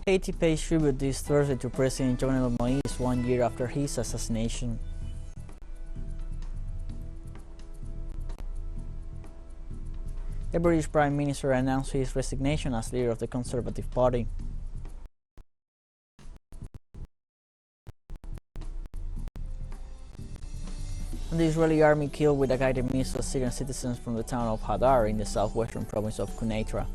Haiti pays tribute this Thursday to President Jovenel Moïse 1 year after his assassination. The British Prime Minister announced his resignation as leader of the Conservative Party. And the Israeli army killed with a guided missile Syrian citizens from the town of Hadar in the southwestern province of Quneitra.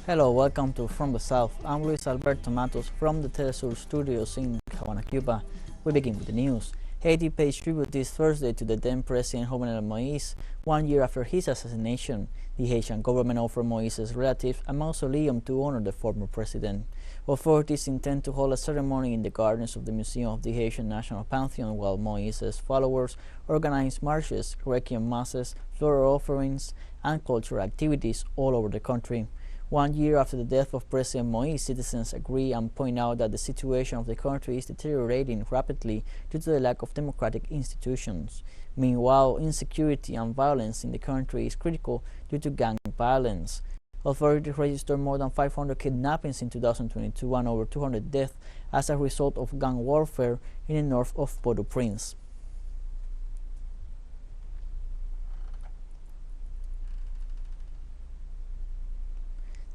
Hello, welcome to From the South. I'm Luis Alberto Matos from the TeleSUR studios in Havana, Cuba. We begin with the news. Haiti pays tribute this Thursday to the then President Jovenel Moïse 1 year after his assassination. The Haitian government offered Moïse's relatives a mausoleum to honor the former president. Authorities intend to hold a ceremony in the gardens of the Museum of the Haitian National Pantheon, while Moïse's followers organize marches, requiem masses, floral offerings, and cultural activities all over the country. 1 year after the death of President Moïse, citizens agree and point out that the situation of the country is deteriorating rapidly due to the lack of democratic institutions. Meanwhile, insecurity and violence in the country is critical due to gang violence. Authorities registered more than 500 kidnappings in 2022 and over 200 deaths as a result of gang warfare in the north of Port-au-Prince.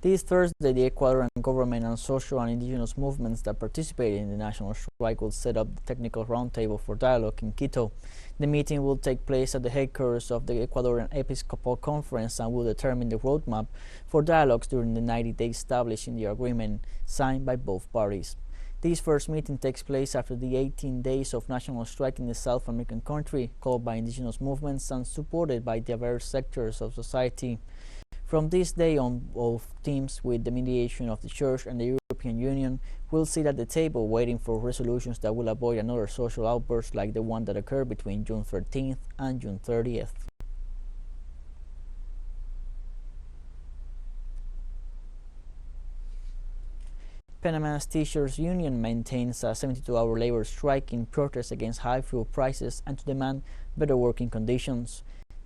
This Thursday, the Ecuadorian government and social and indigenous movements that participated in the national strike will set up the technical roundtable for dialogue in Quito. The meeting will take place at the headquarters of the Ecuadorian Episcopal Conference and will determine the roadmap for dialogues during the 90 days established in the agreement signed by both parties. This first meeting takes place after the 18 days of national strike in the South American country, called by indigenous movements and supported by diverse sectors of society. From this day on, both teams, with the mediation of the Church and the European Union, will sit at the table waiting for resolutions that will avoid another social outburst like the one that occurred between June 13th and June 30th. Panama's Teachers Union maintains a 72-hour labor strike in protest against high fuel prices and to demand better working conditions.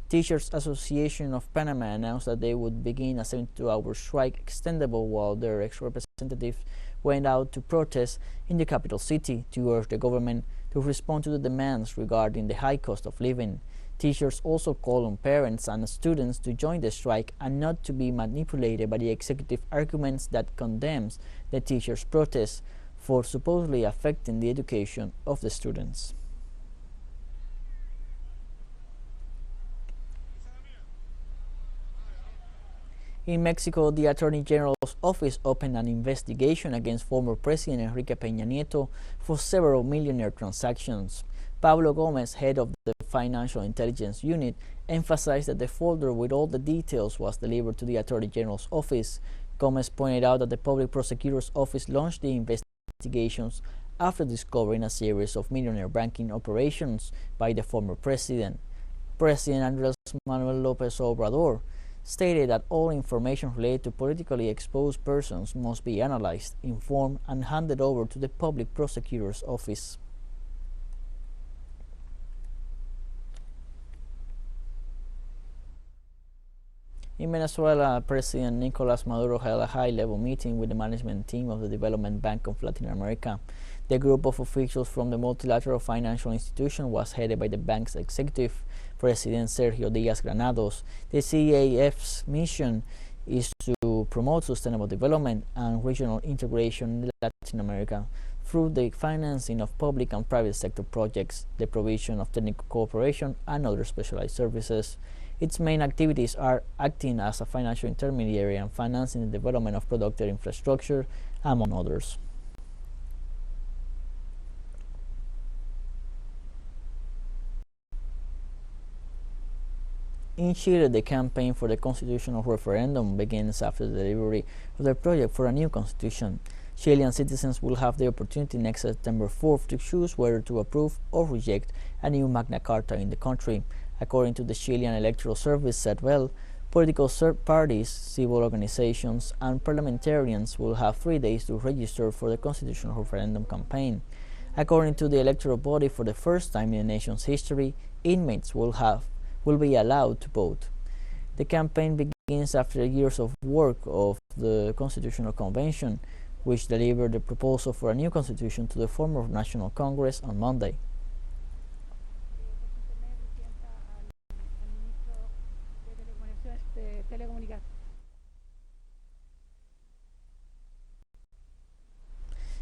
Teachers Association of Panama announced that they would begin a 72-hour strike extendable while their ex-representatives went out to protest in the capital city to urge the government to respond to the demands regarding the high cost of living. Teachers also call on parents and students to join the strike and not to be manipulated by the executive arguments that condemns the teachers' protests for supposedly affecting the education of the students. In Mexico, the Attorney General's office opened an investigation against former President Enrique Peña Nieto for several millionaire transactions. Pablo Gomez, head of the Financial Intelligence Unit, emphasized that the folder with all the details was delivered to the Attorney General's office. Gomez pointed out that the Public Prosecutor's Office launched the investigations after discovering a series of millionaire banking operations by the former president. President Andrés Manuel López Obrador stated that all information related to politically exposed persons must be analyzed, informed, and handed over to the Public Prosecutor's Office. In Venezuela, President Nicolás Maduro held a high-level meeting with the management team of the Development Bank of Latin America. The group of officials from the multilateral financial institution was headed by the bank's executive President Sergio Díaz Granados. The CAF's mission is to promote sustainable development and regional integration in Latin America through the financing of public and private sector projects, the provision of technical cooperation, and other specialized services. Its main activities are acting as a financial intermediary and financing the development of productive infrastructure, among others. In Chile, the campaign for the constitutional referendum begins after the delivery of the project for a new constitution. Chilean citizens will have the opportunity next September 4th to choose whether to approve or reject a new Magna Carta in the country. According to the Chilean Electoral Service, CERVEL, political parties, civil organizations, and parliamentarians will have 3 days to register for the constitutional referendum campaign. According to the electoral body, for the first time in the nation's history, inmates will be allowed to vote. The campaign begins after years of work of the Constitutional Convention, which delivered the proposal for a new constitution to the former National Congress on Monday.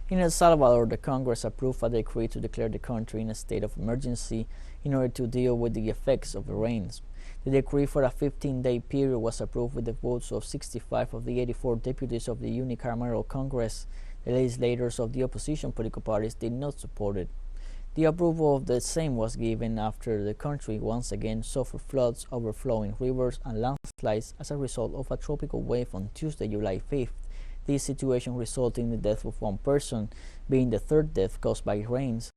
In El Salvador, the Congress approved a decree to declare the country in a state of emergency in order to deal with the effects of the rains. The decree for a 15-day period was approved with the votes of 65 of the 84 deputies of the unicameral Congress. The legislators of the opposition political parties did not support it. The approval of the same was given after the country once again suffered floods, overflowing rivers, and landslides as a result of a tropical wave on Tuesday, July 5th. This situation resulted in the death of one person, being the third death caused by rains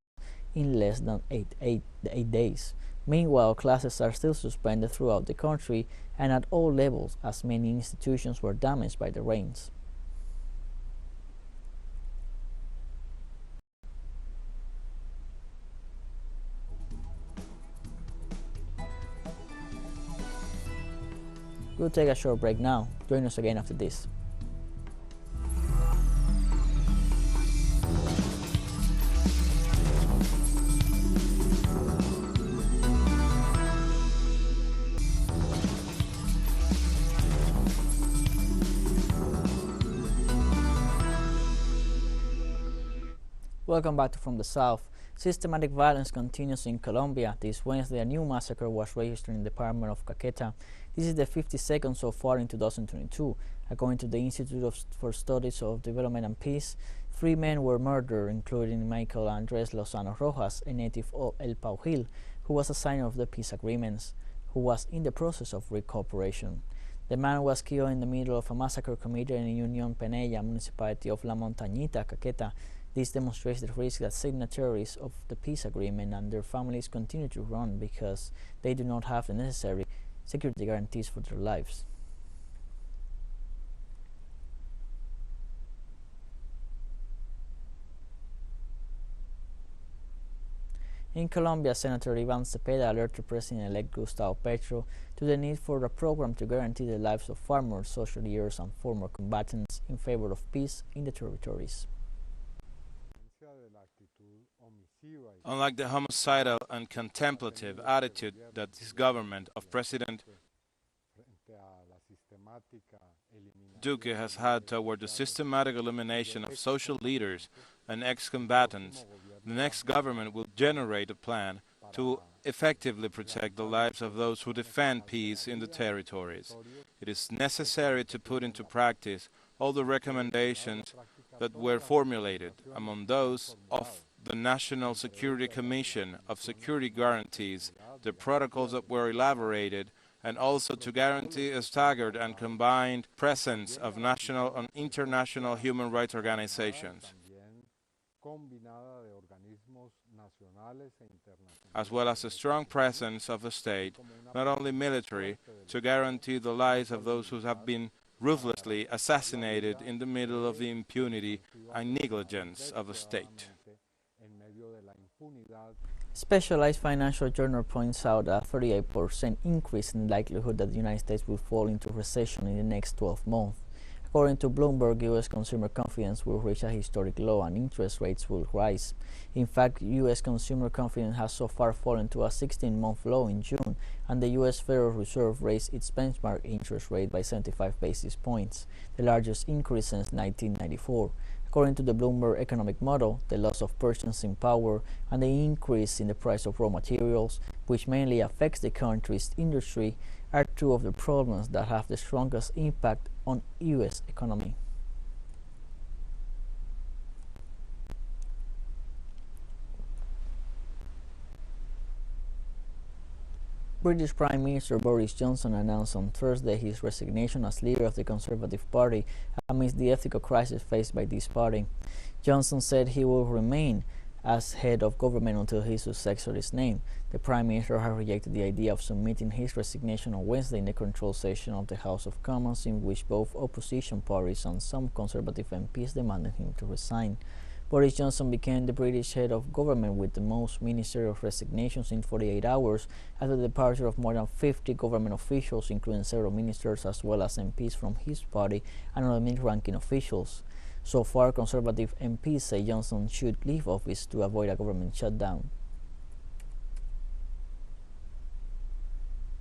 in less than eight days. Meanwhile, classes are still suspended throughout the country and at all levels, as many institutions were damaged by the rains. We'll take a short break now. Join us again after this. Welcome back to From the South. Systematic violence continues in Colombia. This Wednesday, a new massacre was registered in the department of Quneitra. This is the 52nd so far in 2022. According to the Institute for Studies of Development and Peace, 3 men were murdered, including Michael Andrés Lozano Rojas, a native of El Paujil, who was a signer of the peace agreements, who was in the process of recuperation. The man was killed in the middle of a massacre committed in Union Penella, municipality of La Montañita, Caqueta. This demonstrates the risk that signatories of the peace agreement and their families continue to run because they do not have the necessary security guarantees for their lives. In Colombia, Senator Iván Cepeda alerted President-elect Gustavo Petro to the need for a program to guarantee the lives of farmers, social leaders, and former combatants in favor of peace in the territories. Unlike the homicidal and contemplative attitude that this government of President Duque has had toward the systematic elimination of social leaders and ex-combatants, the next government will generate a plan to effectively protect the lives of those who defend peace in the territories. It is necessary to put into practice all the recommendations that were formulated, among those of the National Security Commission of Security Guarantees, the protocols that were elaborated, and also to guarantee a staggered and combined presence of national and international human rights organizations, as well as a strong presence of the state, not only military, to guarantee the lives of those who have been ruthlessly assassinated in the middle of the impunity and negligence of the state. Specialized Financial Journal points out a 38% increase in the likelihood that the United States will fall into recession in the next 12 months. According to Bloomberg, U.S. consumer confidence will reach a historic low and interest rates will rise. In fact, U.S. consumer confidence has so far fallen to a 16-month low in June, and the U.S. Federal Reserve raised its benchmark interest rate by 75 basis points, the largest increase since 1994. According to the Bloomberg economic model, the loss of purchasing power and the increase in the price of raw materials, which mainly affects the country's industry, are two of the problems that have the strongest impact on U.S. economy. British Prime Minister Boris Johnson announced on Thursday his resignation as leader of the Conservative Party amidst the ethical crisis faced by this party. Johnson said he will remain as head of government until his successor is named. The Prime Minister has rejected the idea of submitting his resignation on Wednesday in the control session of the House of Commons, in which both opposition parties and some Conservative MPs demanded him to resign. Boris Johnson became the British head of government with the most ministerial resignations in 48 hours after the departure of more than 50 government officials, including several ministers as well as MPs from his party and other mid-ranking officials. So far, Conservative MPs say Johnson should leave office to avoid a government shutdown.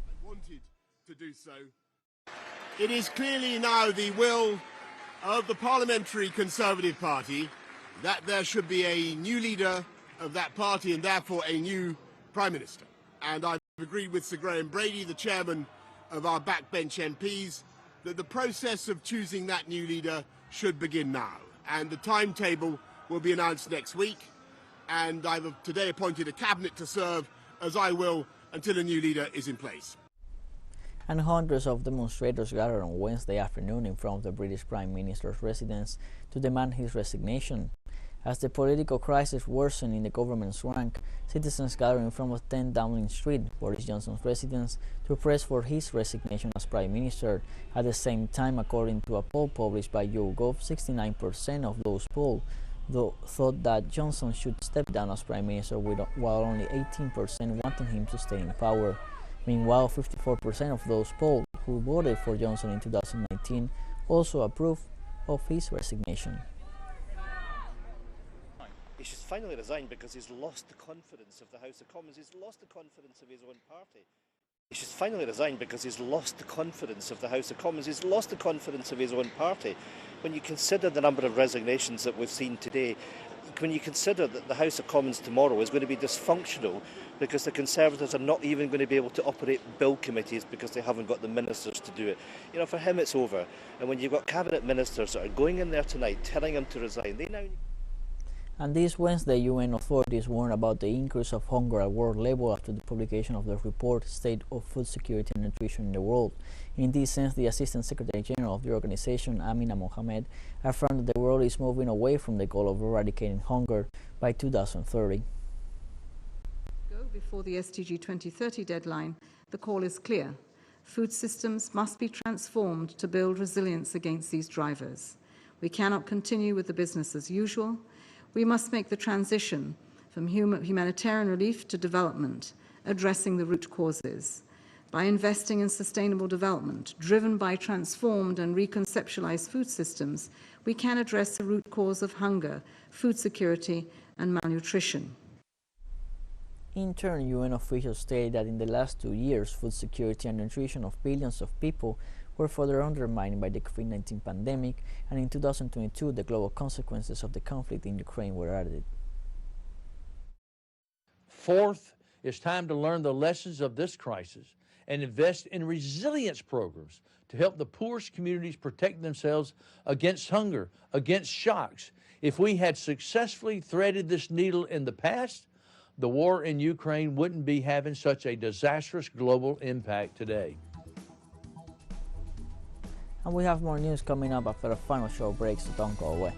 I wanted to do so. It is clearly now the will of the Parliamentary Conservative Party that there should be a new leader of that party and therefore a new Prime Minister. And I've agreed with Sir Graham Brady, the chairman of our backbench MPs, that the process of choosing that new leader should begin now. And the timetable will be announced next week. And I've today appointed a cabinet to serve, as I will, until a new leader is in place. And hundreds of demonstrators gathered on Wednesday afternoon in front of the British Prime Minister's residence to demand his resignation. As the political crisis worsened in the government's rank, citizens gathered in front of 10 Downing Street, Boris Johnson's residence, to press for his resignation as Prime Minister. At the same time, according to a poll published by YouGov, 69% of those polled thought that Johnson should step down as Prime Minister, while only 18% wanted him to stay in power. Meanwhile, 54% of those polled who voted for Johnson in 2019 also approved of his resignation. He should finally resign because he's lost the confidence of the House of Commons. He's lost the confidence of his own party. He should finally resign because he's lost the confidence of the House of Commons. He's lost the confidence of his own party. When you consider the number of resignations that we've seen today, when you consider that the House of Commons tomorrow is going to be dysfunctional because the Conservatives are not even going to be able to operate bill committees because they haven't got the ministers to do it. You know, for him it's over. And when you've got cabinet ministers that are going in there tonight telling him to resign, they now... And this Wednesday, UN authorities warned about the increase of hunger at world level after the publication of the report State of Food Security and Nutrition in the World. In this sense, the Assistant Secretary General of the organization, Amina Mohamed, affirmed that the world is moving away from the goal of eradicating hunger by 2030. Before the SDG 2030 deadline, the call is clear. Food systems must be transformed to build resilience against these drivers. We cannot continue with the business as usual. We must make the transition from humanitarian relief to development, addressing the root causes. By investing in sustainable development, driven by transformed and reconceptualized food systems, we can address the root cause of hunger, food security, and malnutrition. In turn, UN officials stated that in the last 2 years, food security and nutrition of billions of people were further undermined by the COVID-19 pandemic, and in 2022, the global consequences of the conflict in Ukraine were added. Fourth, it's time to learn the lessons of this crisis and invest in resilience programs to help the poorest communities protect themselves against hunger, against shocks. If we had successfully threaded this needle in the past, the war in Ukraine wouldn't be having such a disastrous global impact today. And we have more news coming up after a final short break, so don't go away.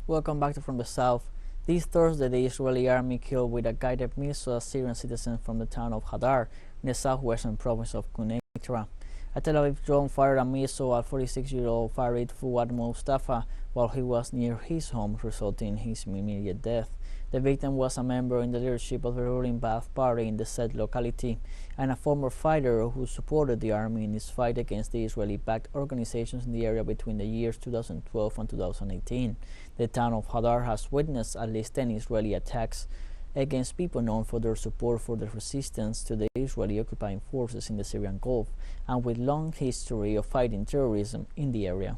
Welcome back to From the South. This Thursday, the Israeli army killed with a guided missile a Syrian citizen from the town of Hadar in the southwestern province of Quneitra. A Tel Aviv drone fired a missile at 46-year-old Farid Fouad Mustafa while he was near his home, resulting in his immediate death. The victim was a member in the leadership of the ruling Ba'ath Party in the said locality and a former fighter who supported the army in its fight against the Israeli-backed organizations in the area between the years 2012 and 2018. The town of Hadar has witnessed at least 10 Israeli attacks against people known for their support for the resistance to the Israeli occupying forces in the Syrian Gulf and with long history of fighting terrorism in the area.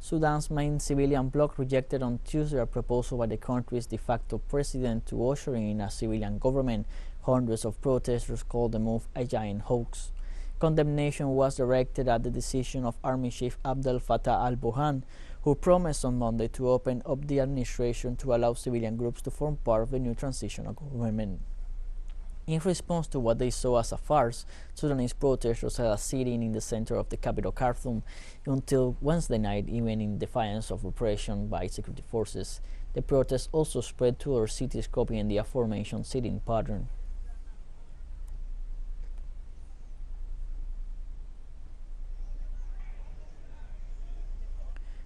Sudan's main civilian bloc rejected on Tuesday a proposal by the country's de facto president to usher in a civilian government. Hundreds of protesters called the move a giant hoax. Condemnation was directed at the decision of Army Chief Abdel Fattah al-Burhan, who promised on Monday to open up the administration to allow civilian groups to form part of the new transitional government. In response to what they saw as a farce, Sudanese protesters held a sit-in in the center of the capital Khartoum until Wednesday night, even in defiance of repression by security forces. The protests also spread to other cities, copying the aforementioned sit-in pattern.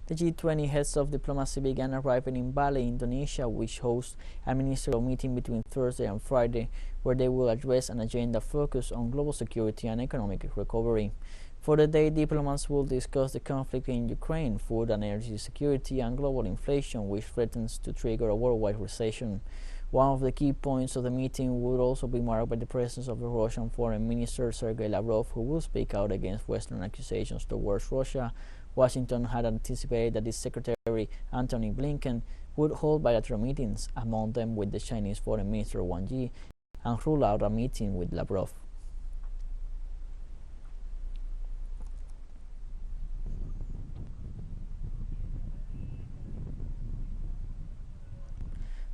The G20 heads of diplomacy began arriving in Bali, Indonesia, which hosts a ministerial meeting between Thursday and Friday, where they will address an agenda focused on global security and economic recovery. For the day, diplomats will discuss the conflict in Ukraine, food and energy security, and global inflation, which threatens to trigger a worldwide recession. One of the key points of the meeting would also be marked by the presence of the Russian Foreign Minister Sergei Lavrov, who will speak out against Western accusations towards Russia. Washington had anticipated that its Secretary Antony Blinken would hold bilateral meetings, among them with the Chinese Foreign Minister Wang Yi, and rule out a meeting with Lavrov.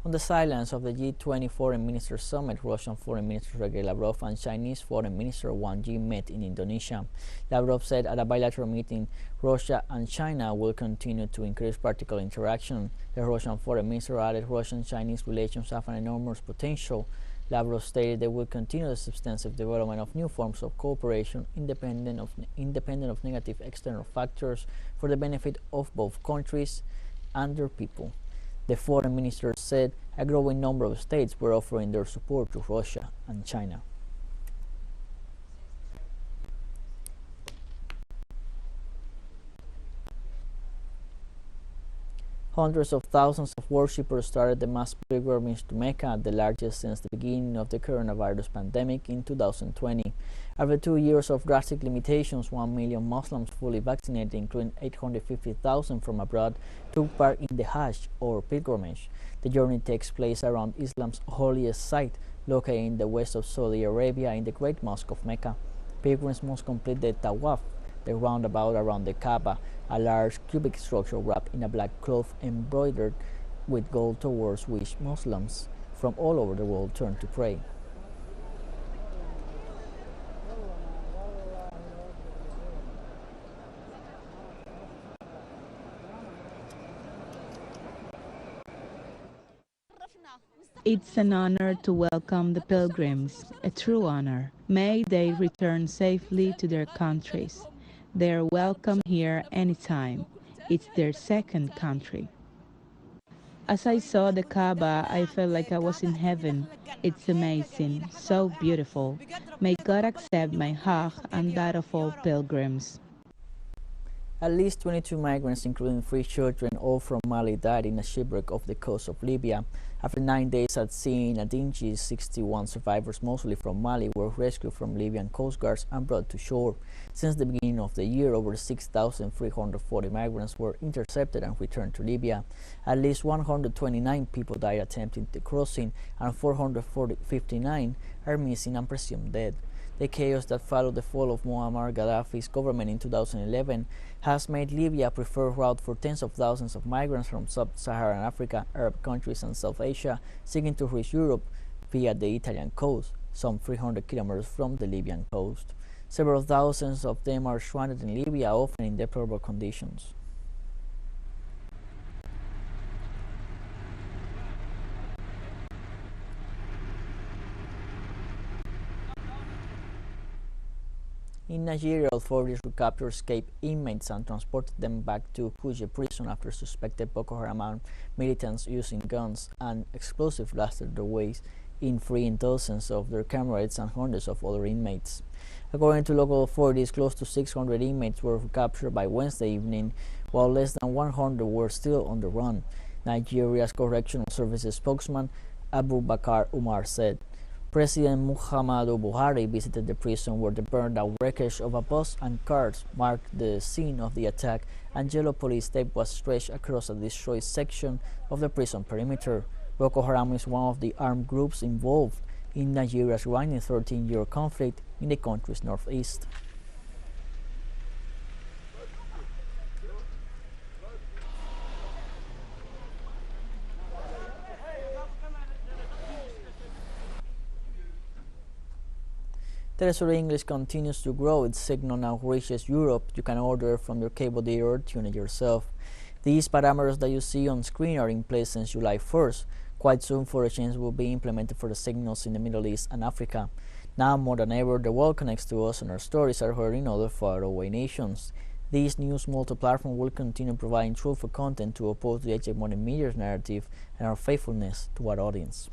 On the sidelines of the G20 Foreign Ministers Summit, Russian Foreign Minister Sergei Lavrov and Chinese Foreign Minister Wang Yi met in Indonesia. Lavrov said at a bilateral meeting, Russia and China will continue to increase practical interaction. The Russian Foreign Minister added Russian-Chinese relations have an enormous potential. Lavrov stated they will continue the substantive development of new forms of cooperation independent of negative external factors for the benefit of both countries and their people. The foreign minister said a growing number of states were offering their support to Russia and China. Hundreds of thousands of worshippers started the mass pilgrimage to Mecca, the largest since the beginning of the coronavirus pandemic in 2020. After 2 years of drastic limitations, 1 million Muslims fully vaccinated, including 850,000 from abroad, took part in the Hajj, or pilgrimage. The journey takes place around Islam's holiest site, located in the west of Saudi Arabia in the Great Mosque of Mecca. Pilgrims must complete the Tawaf, the roundabout around the Kaaba, a large cubic structure wrapped in a black cloth embroidered with gold, towards which Muslims from all over the world turn to pray. It's an honor to welcome the pilgrims, a true honor. May they return safely to their countries. They are welcome here anytime. It's their second country. As I saw the Kaaba, I felt like I was in heaven. It's amazing, so beautiful. May God accept my Hajj and that of all pilgrims. At least 22 migrants, including 3 children, all from Mali, died in a shipwreck off the coast of Libya. After 9 days at sea in a dinghy, 61 survivors, mostly from Mali, were rescued from Libyan coast guards and brought to shore. Since the beginning of the year, over 6,340 migrants were intercepted and returned to Libya. At least 129 people died attempting the crossing, and 459 are missing and presumed dead. The chaos that followed the fall of Muammar Gaddafi's government in 2011 has made Libya a preferred route for tens of thousands of migrants from sub-Saharan Africa, Arab countries, and South Asia seeking to reach Europe via the Italian coast, some 300 kilometers from the Libyan coast. Several thousands of them are stranded in Libya, often in deplorable conditions. In Nigeria, authorities recaptured escaped inmates and transported them back to Kuje prison after suspected Boko Haram militants using guns and explosives blasted their ways in, freeing dozens of their comrades and hundreds of other inmates. According to local authorities, close to 600 inmates were recaptured by Wednesday evening, while less than 100 were still on the run. Nigeria's Correctional Services spokesman Abu Bakar Umar said. President Muhammadu Buhari visited the prison, where the burned-out wreckage of a bus and cars marked the scene of the attack, and yellow police tape was stretched across a destroyed section of the prison perimeter. Boko Haram is one of the armed groups involved in Nigeria's running 13-year conflict in the country's northeast. TeleSUR English continues to grow. Its signal now reaches Europe. You can order from your cable dealer or tune it yourself. These parameters that you see on screen are in place since July 1st. Quite soon, further changes will be implemented for the signals in the Middle East and Africa. Now more than ever, the world connects to us and our stories are heard in other faraway nations. This news multi-platform will continue providing truthful content to oppose the hegemonic media's narrative and our faithfulness to our audience.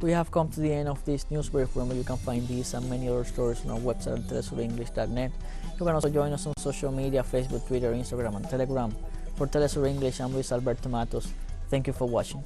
We have come to the end of this news brief. Remember, you can find these and many other stories on our website at telesurenglish.net. You can also join us on social media, Facebook, Twitter, Instagram, and Telegram. For TeleSUR English, I'm Luis Alberto Matos. Thank you for watching.